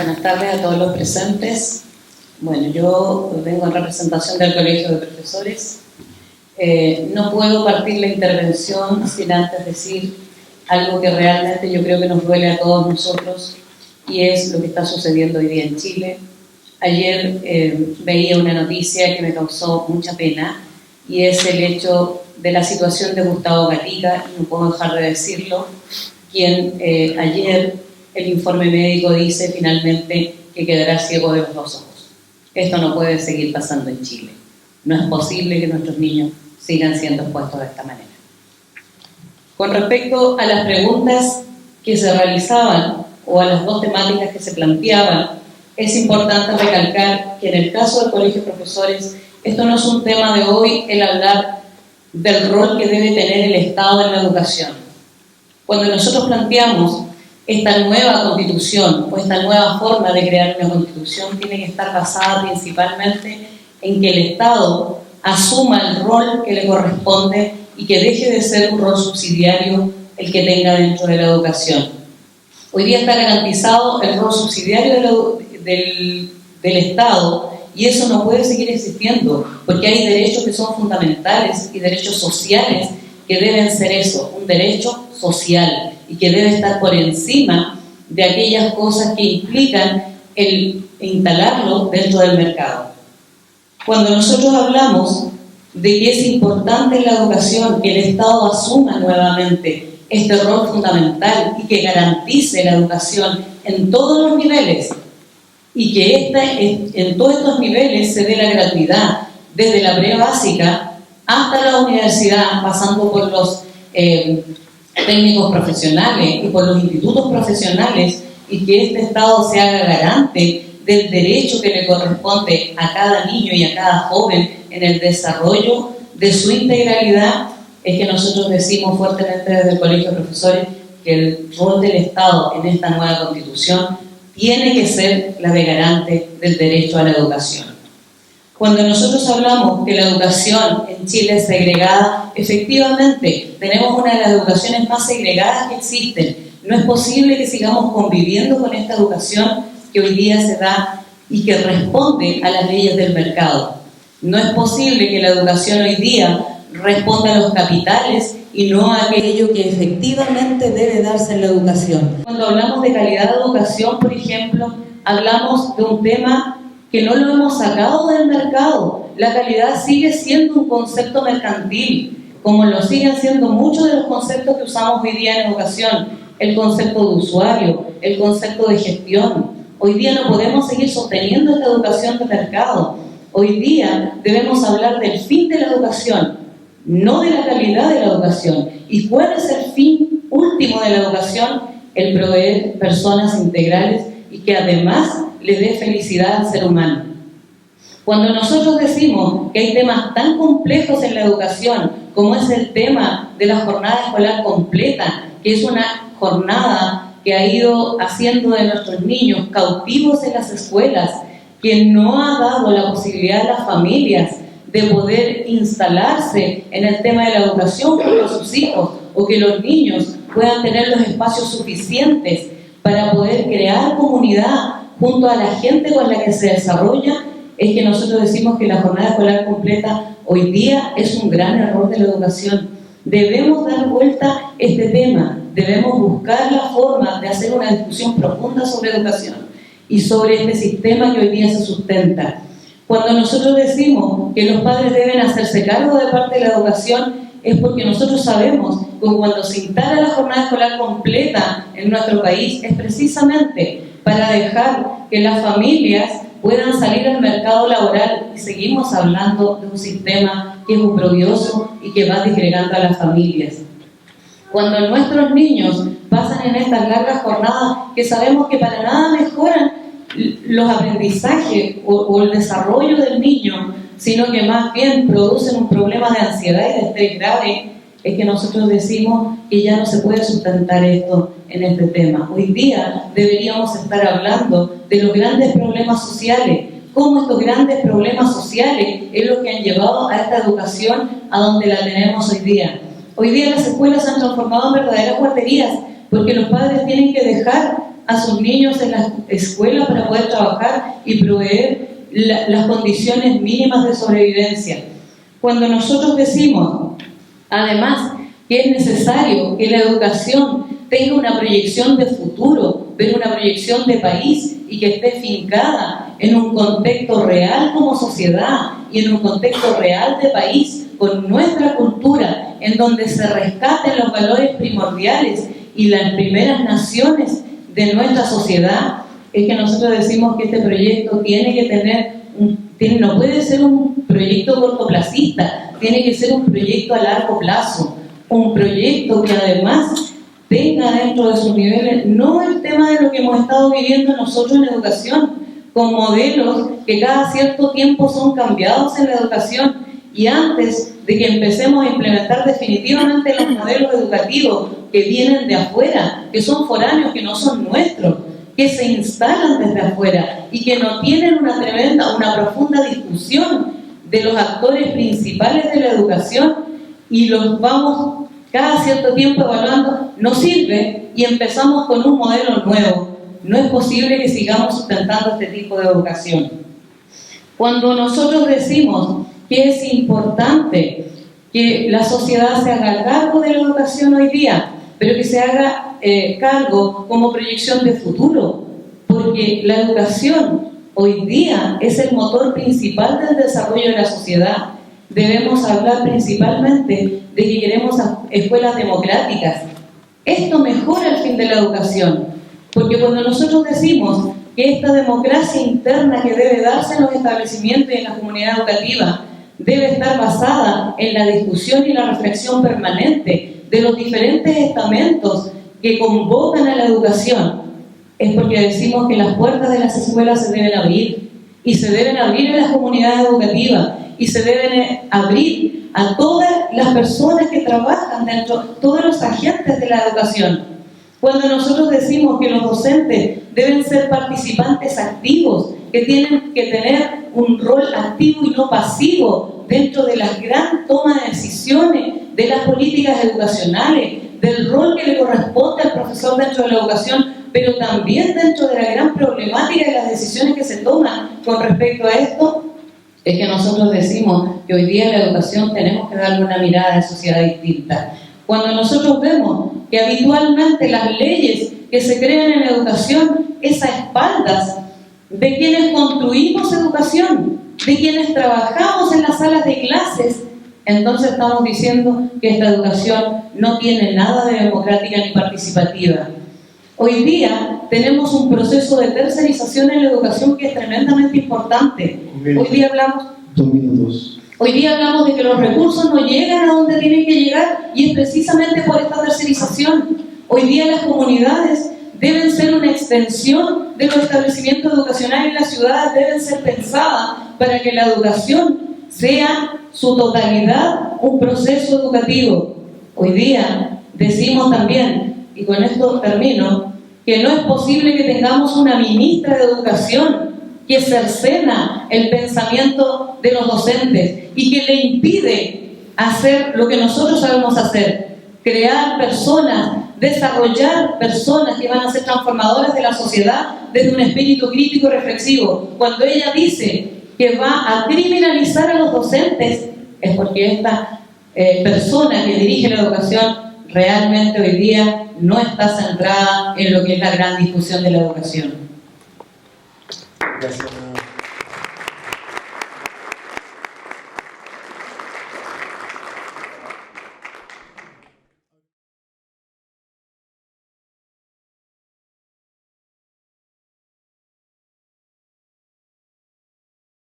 Buenas tardes a todos los presentes. Bueno, yo vengo en representación del Colegio de Profesores. No puedo partir la intervención sin antes decir algo que realmente yo creo que nos duele a todos nosotros, y es lo que está sucediendo hoy día en Chile. Ayer veía una noticia que me causó mucha pena, y es el hecho de la situación de Gustavo Gatica, y no puedo dejar de decirlo, quien ayer el informe médico dice finalmente que quedará ciego de los dos ojos. Esto no puede seguir pasando en Chile. No es posible que nuestros niños sigan siendo expuestos de esta manera. Con respecto a las preguntas que se realizaban o a las dos temáticas que se planteaban, es importante recalcar que en el caso del Colegio de Profesores, esto no es un tema de hoy el hablar del rol que debe tener el Estado en la educación. Cuando nosotros planteamos esta nueva constitución o esta nueva forma de crear una constitución, tiene que estar basada principalmente en que el Estado asuma el rol que le corresponde y que deje de ser un rol subsidiario el que tenga dentro de la educación. Hoy día está garantizado el rol subsidiario del Estado, y eso no puede seguir existiendo, porque hay derechos que son fundamentales y derechos sociales que deben ser eso, un derecho social, y que debe estar por encima de aquellas cosas que implican el instalarlo dentro del mercado. Cuando nosotros hablamos de que es importante en la educación que el Estado asuma nuevamente este rol fundamental y que garantice la educación en todos los niveles, y que en todos estos niveles se dé la gratuidad, desde la pre-básica hasta la universidad, pasando por los técnicos profesionales y por los institutos profesionales, y que este Estado se haga garante del derecho que le corresponde a cada niño y a cada joven en el desarrollo de su integralidad, es que nosotros decimos fuertemente desde el Colegio de Profesores que el rol del Estado en esta nueva Constitución tiene que ser la de garante del derecho a la educación. Cuando nosotros hablamos que la educación en Chile es segregada, efectivamente tenemos una de las educaciones más segregadas que existen. No es posible que sigamos conviviendo con esta educación que hoy día se da y que responde a las leyes del mercado. No es posible que la educación hoy día responda a los capitales y no a aquello que efectivamente debe darse en la educación. Cuando hablamos de calidad de educación, por ejemplo, hablamos de un tema que no lo hemos sacado del mercado. La calidad sigue siendo un concepto mercantil, como lo siguen siendo muchos de los conceptos que usamos hoy día en educación. El concepto de usuario, el concepto de gestión. Hoy día no podemos seguir sosteniendo esta educación de mercado. Hoy día debemos hablar del fin de la educación, no de la calidad de la educación. ¿Y cuál es el fin último de la educación? El proveer personas integrales y que además le dé felicidad al ser humano. Cuando nosotros decimos que hay temas tan complejos en la educación, como es el tema de la jornada escolar completa, que es una jornada que ha ido haciendo de nuestros niños cautivos en las escuelas, que no ha dado la posibilidad a las familias de poder instalarse en el tema de la educación junto a sus hijos, o que los niños puedan tener los espacios suficientes para poder crear comunidad junto a la gente con la que se desarrolla, es que nosotros decimos que la jornada escolar completa hoy día es un gran error de la educación. Debemos dar vuelta a este tema, debemos buscar la forma de hacer una discusión profunda sobre educación y sobre este sistema que hoy día se sustenta. Cuando nosotros decimos que los padres deben hacerse cargo de parte de la educación, es porque nosotros sabemos que cuando se instala la jornada escolar completa en nuestro país es precisamente para dejar que las familias puedan salir al mercado laboral, y seguimos hablando de un sistema que es oprobioso y que va disgregando a las familias. Cuando nuestros niños pasan en estas largas jornadas que sabemos que para nada mejoran los aprendizajes o el desarrollo del niño, sino que más bien producen un problema de ansiedad y de estrés grave, es que nosotros decimos que ya no se puede sustentar esto en este tema. Hoy día deberíamos estar hablando de los grandes problemas sociales, cómo estos grandes problemas sociales es lo que han llevado a esta educación a donde la tenemos hoy día. Hoy día las escuelas se han transformado en verdaderas guarderías, porque los padres tienen que dejar a sus niños en las escuelas para poder trabajar y proveer las condiciones mínimas de sobrevivencia. Cuando nosotros decimos, además, que es necesario que la educación tenga una proyección de futuro, pero una proyección de país y que esté fincada en un contexto real como sociedad y en un contexto real de país, con nuestra cultura, en donde se rescaten los valores primordiales y las primeras naciones de nuestra sociedad, es que nosotros decimos que este proyecto tiene que tener, no puede ser un proyecto cortoplacista, tiene que ser un proyecto a largo plazo, un proyecto que además tenga dentro de sus niveles, no el tema de lo que hemos estado viviendo nosotros en educación, con modelos que cada cierto tiempo son cambiados en la educación, y antes de que empecemos a implementar definitivamente los modelos educativos que vienen de afuera, que son foráneos, que no son nuestros, que se instalan desde afuera y que no tienen una profunda discusión de los actores principales de la educación, y los vamos cada cierto tiempo evaluando, no sirve, y empezamos con un modelo nuevo. No es posible que sigamos sustentando este tipo de educación. Cuando nosotros decimos que es importante que la sociedad se haga cargo de la educación hoy día, pero que se haga cargo como proyección de futuro, porque la educación hoy día es el motor principal del desarrollo de la sociedad. Debemos hablar principalmente de que queremos escuelas democráticas. Esto mejora el fin de la educación, porque cuando nosotros decimos que esta democracia interna que debe darse en los establecimientos y en la comunidad educativa debe estar basada en la discusión y la reflexión permanente de los diferentes estamentos que convocan a la educación, es porque decimos que las puertas de las escuelas se deben abrir, y se deben abrir en las comunidades educativas, y se deben abrir a todas las personas que trabajan dentro, todos los agentes de la educación. Cuando nosotros decimos que los docentes deben ser participantes activos, que tienen que tener un rol activo y no pasivo dentro de la gran toma de decisiones, de las políticas educacionales, del rol que le corresponde al profesor dentro de la educación, pero también dentro de la gran problemática de las decisiones que se toman con respecto a esto, es que nosotros decimos que hoy día en la educación tenemos que darle una mirada de sociedad distinta. Cuando nosotros vemos que habitualmente las leyes que se crean en educación es a espaldas de quienes construimos educación, de quienes trabajamos en las salas de clases, entonces estamos diciendo que esta educación no tiene nada de democrática ni participativa. Hoy día tenemos un proceso de tercerización en la educación que es tremendamente importante. Hoy día hablamos... 2 minutos. Hoy día hablamos de que los recursos no llegan a donde tienen que llegar, y es precisamente por esta tercerización. Hoy día las comunidades deben ser una extensión de los establecimientos educacionales en las ciudades, deben ser pensadas para que la educación sea su totalidad un proceso educativo. Hoy día decimos también, y con esto termino, que no es posible que tengamos una ministra de Educación que cercena el pensamiento de los docentes y que le impide hacer lo que nosotros sabemos hacer, crear personas, desarrollar personas que van a ser transformadoras de la sociedad desde un espíritu crítico y reflexivo. Cuando ella dice que va a criminalizar a los docentes, es porque esta persona que dirige la educación realmente hoy día no está centrada en lo que es la gran discusión de la educación. Gracias.